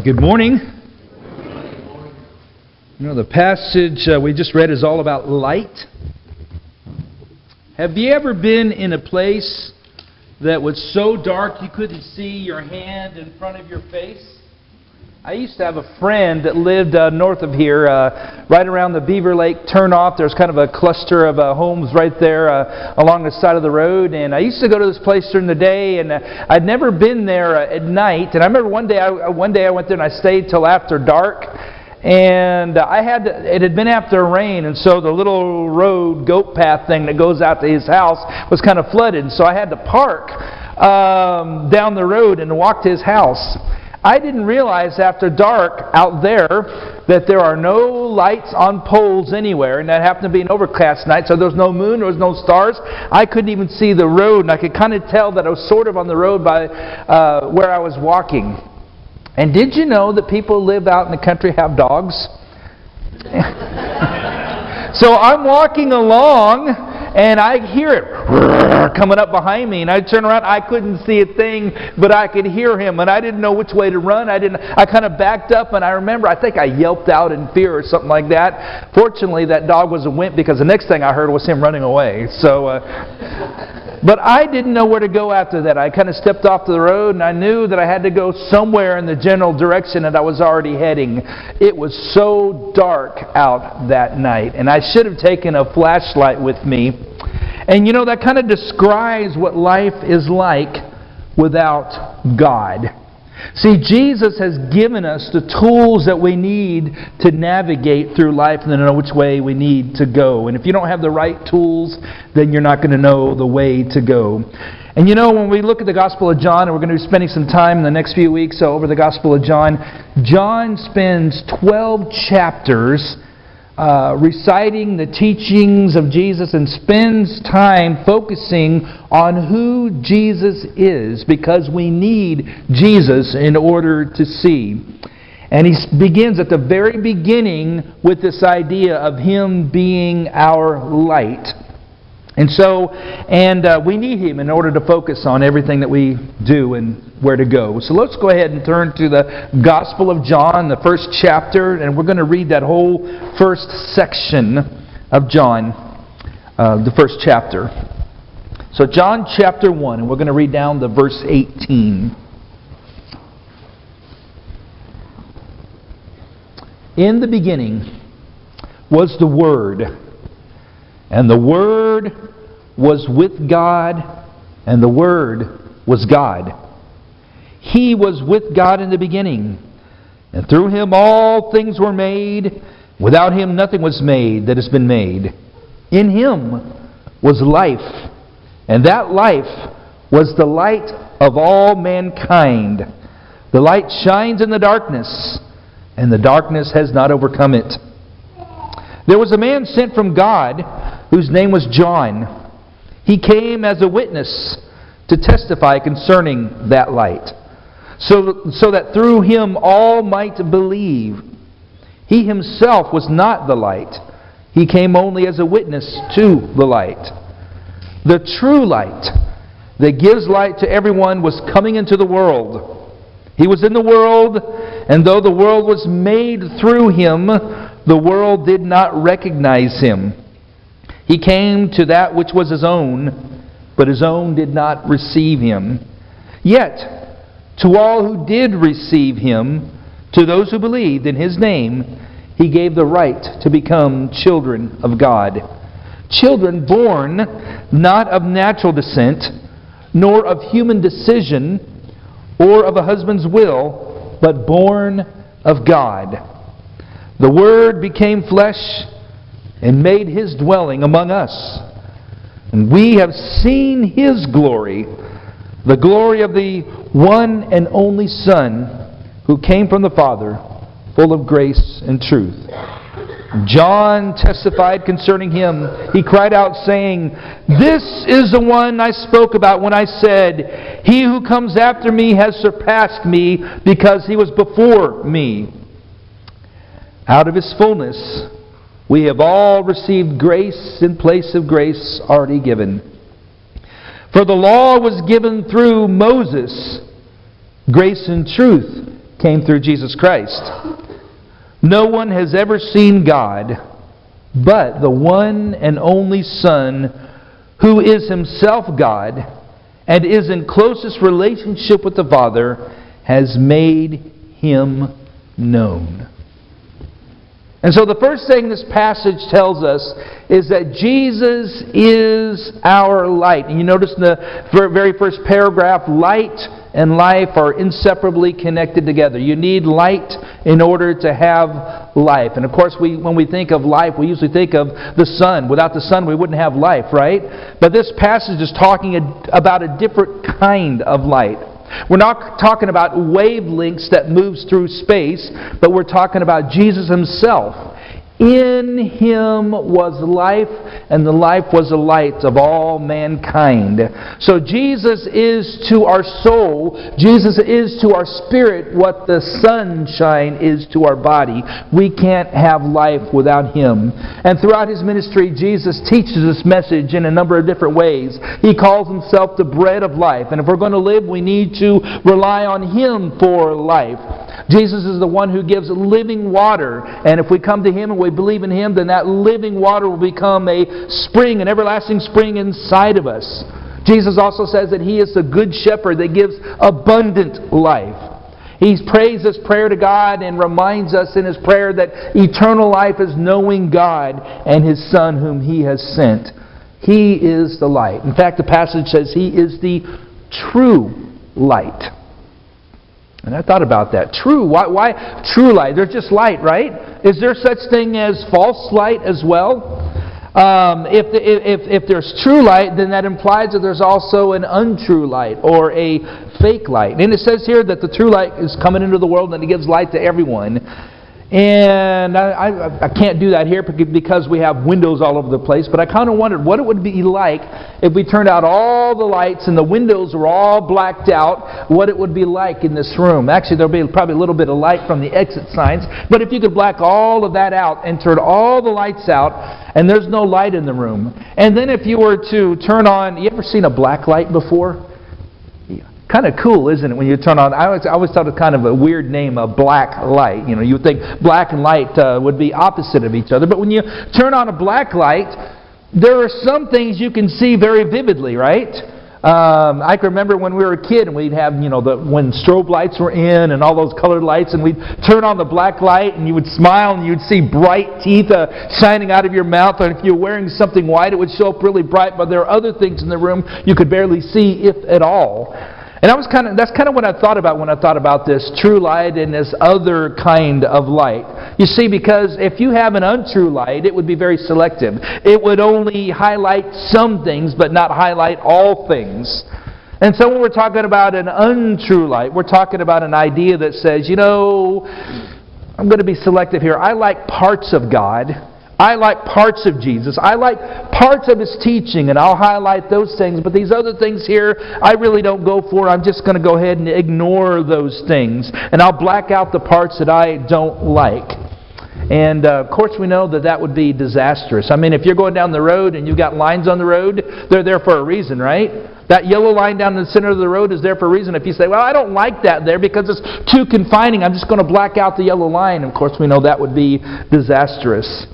Good morning. You know, the passage we just read is all about light. Have you ever been in a place that was so dark you couldn't see your hand in front of your face? I used to have a friend that lived north of here, right around the Beaver Lake turnoff. There's kind of a cluster of homes right there along the side of the road. And I used to go to this place during the day, and I'd never been there at night. And I remember one day I went there and I stayed till after dark. And it had been after rain, and so the little road, goat path thing that goes out to his house was kind of flooded. So I had to park down the road and walk to his house. I didn't realize after dark out there that there are no lights on poles anywhere, and that happened to be an overcast night, so there was no moon, there was no stars. I couldn't even see the road, and I could kind of tell that I was sort of on the road by where I was walking. And did you know that people who live out in the country have dogs? So I'm walking along, and I hear it coming up behind me, and I turn around. I couldn't see a thing, but I could hear him, and I didn't know which way to run. I kind of backed up, and I remember, I think I yelped out in fear or something like that. Fortunately, that dog was a wimp, because the next thing I heard was him running away. But I didn't know where to go after that. I kind of stepped off the road, and I knew that I had to go somewhere in the general direction that I was already heading. It was so dark out that night, and I should have taken a flashlight with me. And you know, that kind of describes what life is like without God. See, Jesus has given us the tools that we need to navigate through life and to know which way we need to go. And if you don't have the right tools, then you're not going to know the way to go. And you know, when we look at the Gospel of John, and we're going to be spending some time in the next few weeks over the Gospel of John, John spends 12 chapters reciting the teachings of Jesus and spends time focusing on who Jesus is, because we need Jesus in order to see. And he begins at the very beginning with this idea of Him being our light. And so, we need Him in order to focus on everything that we do and where to go. So let's go ahead and turn to the Gospel of John, the first chapter, and we're going to read that whole first section of John, the first chapter. So John chapter 1, and we're going to read down to verse 18. In the beginning was the Word, and the Word was with God, and the Word was God. He was with God in the beginning, and through Him all things were made. Without Him nothing was made that has been made. In Him was life, and that life was the light of all mankind. The light shines in the darkness, and the darkness has not overcome it. There was a man sent from God whose name was John. He came as a witness to testify concerning that light, so that through him all might believe. He himself was not the light. He came only as a witness to the light. The true light that gives light to everyone was coming into the world. He was in the world, and though the world was made through Him, the world did not recognize Him. He came to that which was His own, but His own did not receive Him. Yet, to all who did receive Him, to those who believed in His name, He gave the right to become children of God. Children born not of natural descent, nor of human decision, or of a husband's will, but born of God. The Word became flesh and made His dwelling among us. And we have seen His glory, the glory of the one and only Son, who came from the Father, full of grace and truth. John testified concerning Him. He cried out, saying, "This is the one I spoke about when I said, 'He who comes after me has surpassed me, because He was before me.' Out of His fullness we have all received grace in place of grace already given. For the law was given through Moses. Grace and truth came through Jesus Christ. No one has ever seen God, but the one and only Son, who is Himself God and is in closest relationship with the Father, has made Him known. And so the first thing this passage tells us is that Jesus is our light. And you notice in the very first paragraph, light and life are inseparably connected together. You need light in order to have life. And of course, when we think of life, we usually think of the sun. Without the sun, we wouldn't have life, right? But this passage is talking about a different kind of light. We're not talking about wavelengths that moves through space, but we're talking about Jesus Himself. In Him was life, and the life was the light of all mankind. So Jesus is to our soul, Jesus is to our spirit what the sunshine is to our body. We can't have life without Him. And throughout His ministry, Jesus teaches this message in a number of different ways. He calls Himself the bread of life. And if we're going to live, we need to rely on Him for life. Jesus is the one who gives living water. And if we come to Him and we believe in Him, then that living water will become a spring, an everlasting spring inside of us. Jesus also says that He is the good shepherd that gives abundant life. He prays this prayer to God and reminds us in His prayer that eternal life is knowing God and His Son whom He has sent. He is the light. In fact, the passage says He is the true light. And I thought about that. True. Why true light? There's just light, right? Is there such thing as false light as well? If there's true light, then that implies that there's also an untrue light or a fake light. And it says here that the true light is coming into the world and it gives light to everyone. And I can't do that here because we have windows all over the place, but I kind of wondered what it would be like if we turned out all the lights and the windows were all blacked out, what it would be like in this room. Actually, there'll be probably a little bit of light from the exit signs, but if you could black all of that out and turn all the lights out, and there's no light in the room. And then if you were to turn on, you ever seen a black light before? Kind of cool, isn't it, when you turn on? I always thought it kind of a weird name, a black light. You know, you would think black and light would be opposite of each other. But when you turn on a black light, there are some things you can see very vividly, right? I can remember when we were a kid and we'd have, when strobe lights were in and all those colored lights, and we'd turn on the black light and you would smile and you'd see bright teeth shining out of your mouth. And if you were wearing something white, it would show up really bright. But there are other things in the room you could barely see, if at all. And that's kind of what I thought about when I thought about this true light and this other kind of light. You see, because if you have an untrue light, it would be very selective. It would only highlight some things, but not highlight all things. And so when we're talking about an untrue light, we're talking about an idea that says, I'm going to be selective here. I like parts of God. I like parts of Jesus. I like parts of His teaching, and I'll highlight those things. But these other things here, I really don't go for. I'm just going to go ahead and ignore those things. And I'll black out the parts that I don't like. And, of course, we know that would be disastrous. I mean, if you're going down the road and you've got lines on the road, they're there for a reason, right? That yellow line down in the center of the road is there for a reason. If you say, well, I don't like that there because it's too confining, I'm just going to black out the yellow line. Of course, we know that would be disastrous.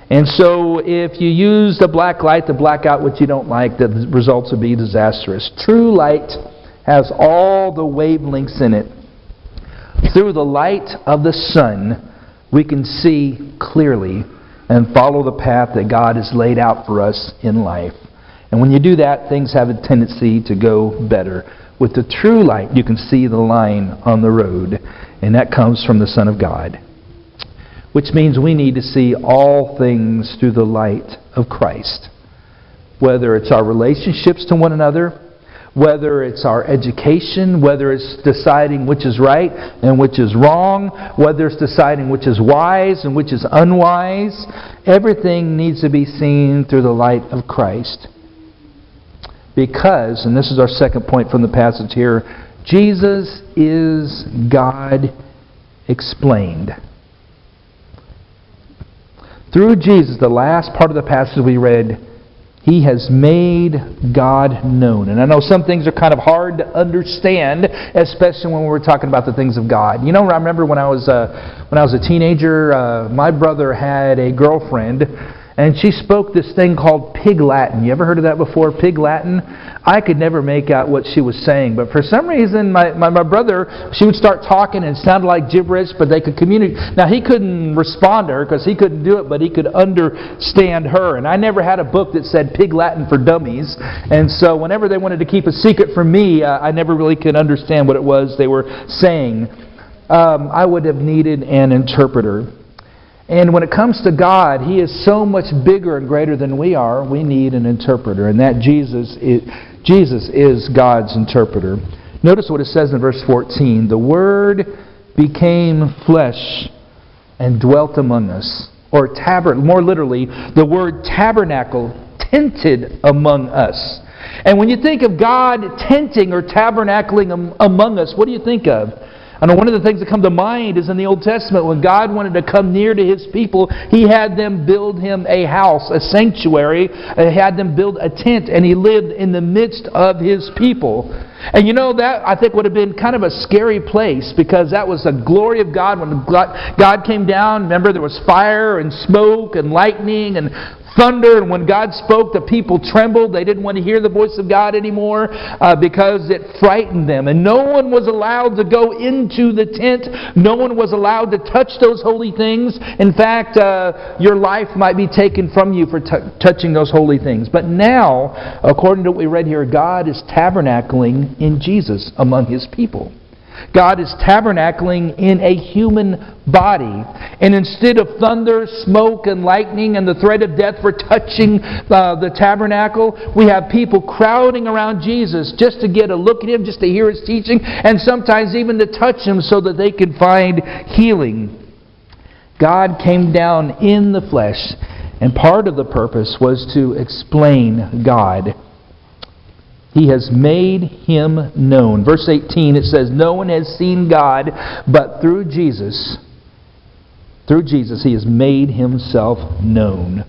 And so if you use the black light to black out what you don't like, the results would be disastrous. True light has all the wavelengths in it. Through the light of the sun, we can see clearly and follow the path that God has laid out for us in life. And when you do that, things have a tendency to go better. With the true light, you can see the line on the road, and that comes from the Son of God. Which means we need to see all things through the light of Christ. Whether it's our relationships to one another, whether it's our education, whether it's deciding which is right and which is wrong, whether it's deciding which is wise and which is unwise, everything needs to be seen through the light of Christ. Because, and this is our second point from the passage here, Jesus is God explained. Through Jesus, the last part of the passage we read, He has made God known. And I know some things are kind of hard to understand, especially when we're talking about the things of God. You know, I remember when I was a teenager, my brother had a girlfriend, and she spoke this thing called Pig Latin. You ever heard of that before? Pig Latin? I could never make out what she was saying, but for some reason, my brother, she would start talking and it sounded like gibberish, but they could communicate. Now, he couldn't respond to her because he couldn't do it, but he could understand her. And I never had a book that said Pig Latin for Dummies, and so whenever they wanted to keep a secret from me, I never really could understand what it was they were saying. I would have needed an interpreter. And when it comes to God, He is so much bigger and greater than we are. We need an interpreter, and that Jesus is God's interpreter. Notice what it says in verse 14. The Word became flesh and dwelt among us. Or more literally, the word tabernacle, tented among us. And when you think of God tenting or tabernacling among us, what do you think of? I know one of the things that come to mind is in the Old Testament, when God wanted to come near to His people, He had them build Him a house, a sanctuary. He had them build a tent, and He lived in the midst of His people. And you know, that I think would have been kind of a scary place, because that was the glory of God. When God came down, remember, there was fire and smoke and lightning and thunder, and when God spoke, the people trembled. They didn't want to hear the voice of God anymore because it frightened them. And no one was allowed to go into the tent. No one was allowed to touch those holy things. In fact, your life might be taken from you for touching those holy things. But now, according to what we read here, God is tabernacling in Jesus among His people. God is tabernacling in a human body. And instead of thunder, smoke, and lightning, and the threat of death for touching the tabernacle, we have people crowding around Jesus just to get a look at Him, just to hear His teaching, and sometimes even to touch Him so that they could find healing. God came down in the flesh, and part of the purpose was to explain God. He has made Him known. Verse 18, it says, no one has seen God, but through Jesus, He has made Himself known.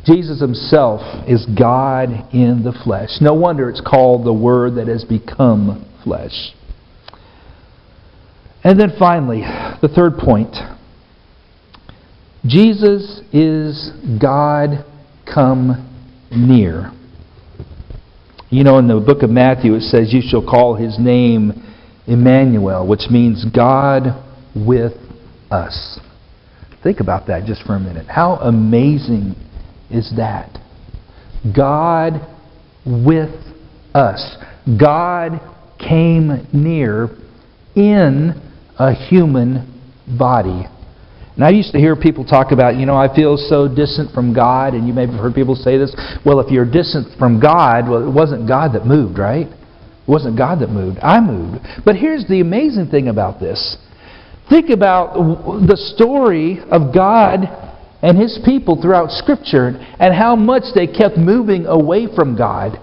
Jesus Himself is God in the flesh. No wonder it's called the Word that has become flesh. And then finally, the third point. Jesus is God come near. You know, in the book of Matthew it says, you shall call His name Emmanuel, which means God with us. Think about that just for a minute. How amazing is that? God with us. God came near in a human body. And I used to hear people talk about, I feel so distant from God, and you may have heard people say this. Well, if you're distant from God, well, it wasn't God that moved, right? It wasn't God that moved. I moved. But here's the amazing thing about this. Think about the story of God and His people throughout Scripture and how much they kept moving away from God.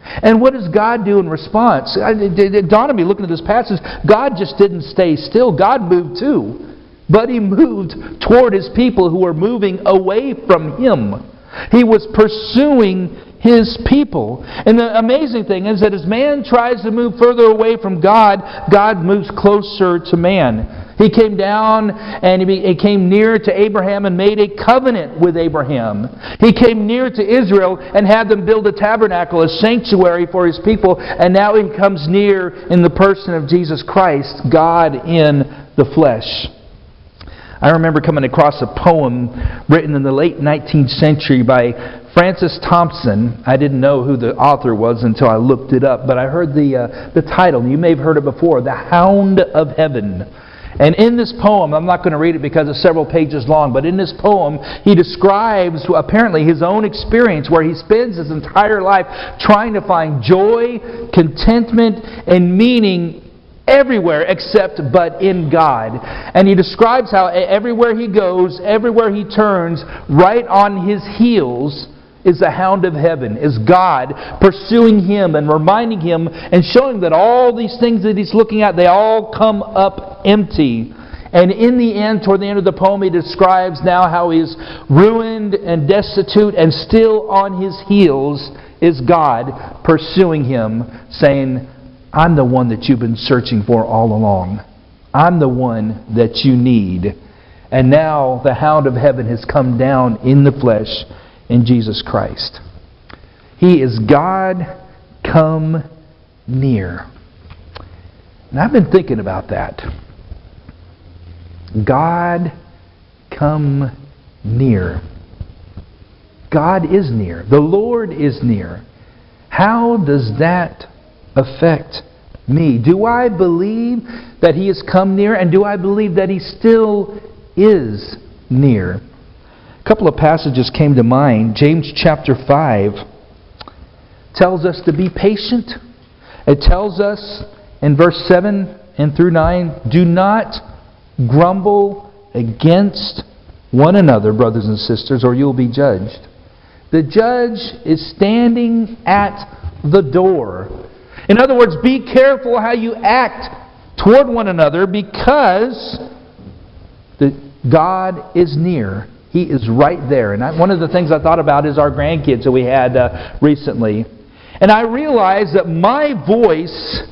And what does God do in response? It dawned on me looking at this passage, God just didn't stay still. God moved too. But He moved toward His people who were moving away from Him. He was pursuing His people. And the amazing thing is that as man tries to move further away from God, God moves closer to man. He came down and He came near to Abraham and made a covenant with Abraham. He came near to Israel and had them build a tabernacle, a sanctuary for His people. And now He comes near in the person of Jesus Christ, God in the flesh. I remember coming across a poem written in the late 19th century by Francis Thompson. I didn't know who the author was until I looked it up, but I heard the title. You may have heard it before, The Hound of Heaven. And in this poem, I'm not going to read it because it's several pages long, but in this poem, he describes apparently his own experience where he spends his entire life trying to find joy, contentment, and meaning everywhere except but in God. And he describes how everywhere he goes, everywhere he turns, right on his heels is the hound of heaven, is God pursuing him and reminding him and showing that all these things that he's looking at, they all come up empty. And in the end, toward the end of the poem, he describes now how he is ruined and destitute, and still on his heels is God pursuing him, saying, I'm the one that you've been searching for all along. I'm the one that you need. And now the hound of heaven has come down in the flesh in Jesus Christ. He is God come near. And I've been thinking about that. God come near. God is near. The Lord is near. How does that affect me? Do I believe that He has come near, and do I believe that He still is near? A couple of passages came to mind. James chapter 5 tells us to be patient. It tells us in verse 7 and through 9, do not grumble against one another, brothers and sisters, or you'll be judged. The judge is standing at the door. In other words, be careful how you act toward one another, because God is near. He is right there. And one of the things I thought about is our grandkids that we had recently. And I realized that my voice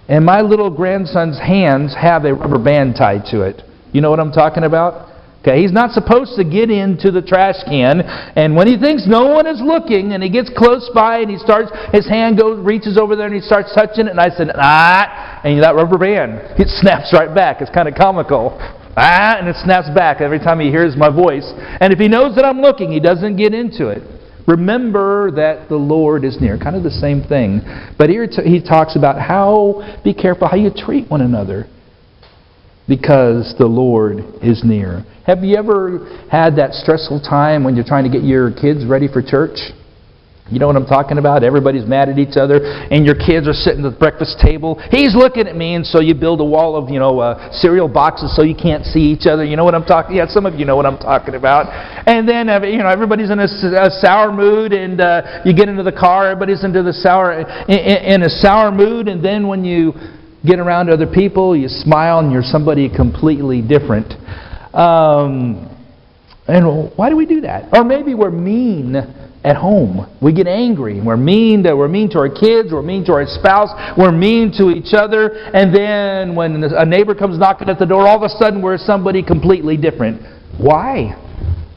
and my little grandson's hands have a rubber band tied to it. You know what I'm talking about? Okay, he's not supposed to get into the trash can, and when he thinks no one is looking, and he gets close by, and his hand reaches over there, and he starts touching it, and I said, and that rubber band, it snaps right back. It's kind of comical. And it snaps back every time he hears my voice. And if he knows that I'm looking, he doesn't get into it. Remember that the Lord is near. Kind of the same thing. But here he talks about be careful how you treat one another, because the Lord is near. Have you ever had that stressful time when you're trying to get your kids ready for church? You know what I'm talking about? Everybody's mad at each other, and your kids are sitting at the breakfast table. He's looking at me, and so you build a wall of cereal boxes so you can't see each other. You know what I'm talking? Yeah, some of you know what I'm talking about. And then everybody's in a sour mood, and you get into the car. Everybody's in a sour mood, and then when you get around other people, you smile, and you're somebody completely different. And why do we do that? Or maybe we're mean at home. We get angry. We're mean to our kids. We're mean to our spouse. We're mean to each other. And then when a neighbor comes knocking at the door, all of a sudden we're somebody completely different. Why?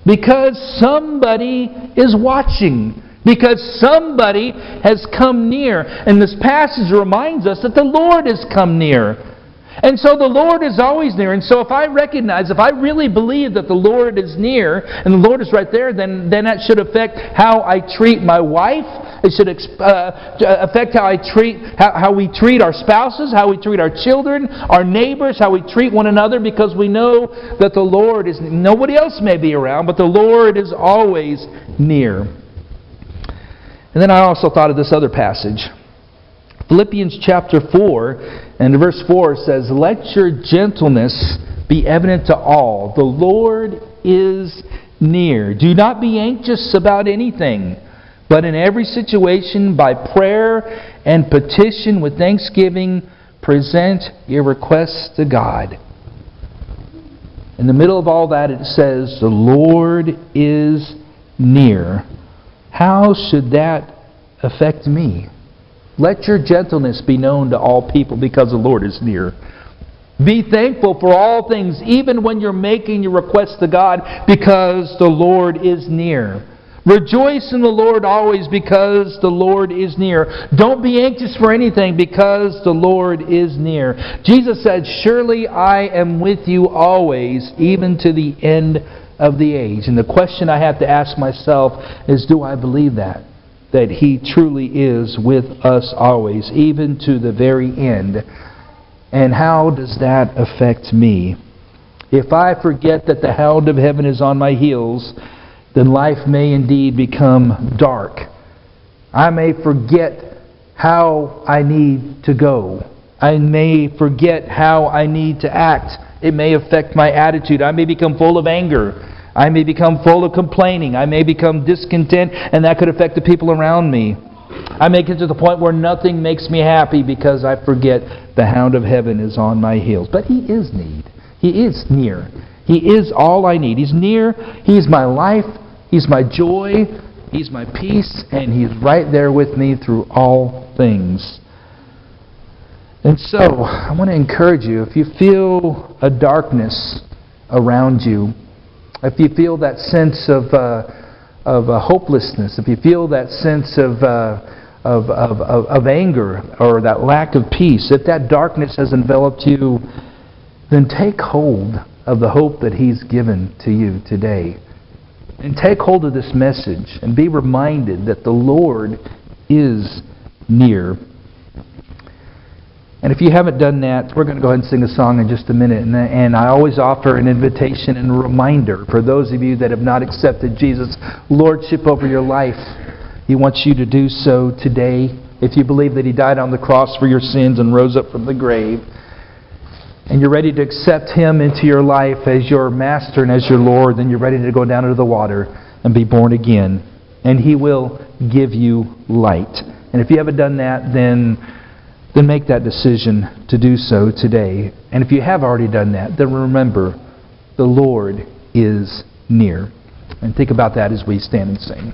Because somebody is watching. Because somebody has come near. And this passage reminds us that the Lord has come near. And so the Lord is always near. And so if I really believe that the Lord is near, and the Lord is right there, then that should affect how I treat my wife. It should affect how we treat our spouses, how we treat our children, our neighbors, how we treat one another, because we know that the Lord is, nobody else may be around, but the Lord is always near. And then I also thought of this other passage. Philippians chapter 4 and verse 4 says, let your gentleness be evident to all. The Lord is near. Do not be anxious about anything, but in every situation by prayer and petition with thanksgiving present your requests to God. In the middle of all that it says, the Lord is near. How should that affect me? Let your gentleness be known to all people, because the Lord is near. Be thankful for all things, even when you're making your requests to God, because the Lord is near. Rejoice in the Lord always, because the Lord is near. Don't be anxious for anything, because the Lord is near. Jesus said, surely I am with you always, even to the end of the age. And the question I have to ask myself is, do I believe that? That He truly is with us always, even to the very end. And how does that affect me? If I forget that the hound of heaven is on my heels, then life may indeed become dark. I may forget how I need to go. I may forget how I need to act. It may affect my attitude. I may become full of anger. I may become full of complaining. I may become discontent, and that could affect the people around me. I may get to the point where nothing makes me happy because I forget the hound of heaven is on my heels. But He is near. He is near. He is all I need. He's near. He's my life. He's my joy. He's my peace. And He's right there with me through all things. And so, I want to encourage you, if you feel a darkness around you, if you feel that sense of hopelessness, if you feel that sense of anger or that lack of peace, if that darkness has enveloped you, then take hold of the hope that He's given to you today. And take hold of this message and be reminded that the Lord is near. And if you haven't done that, we're going to go ahead and sing a song in just a minute. And I always offer an invitation and a reminder for those of you that have not accepted Jesus' Lordship over your life. He wants you to do so today. If you believe that He died on the cross for your sins and rose up from the grave, and you're ready to accept Him into your life as your Master and as your Lord, then you're ready to go down into the water and be born again. And He will give you light. And if you haven't done that, then make that decision to do so today. And if you have already done that, then remember, the Lord is near. And think about that as we stand and sing.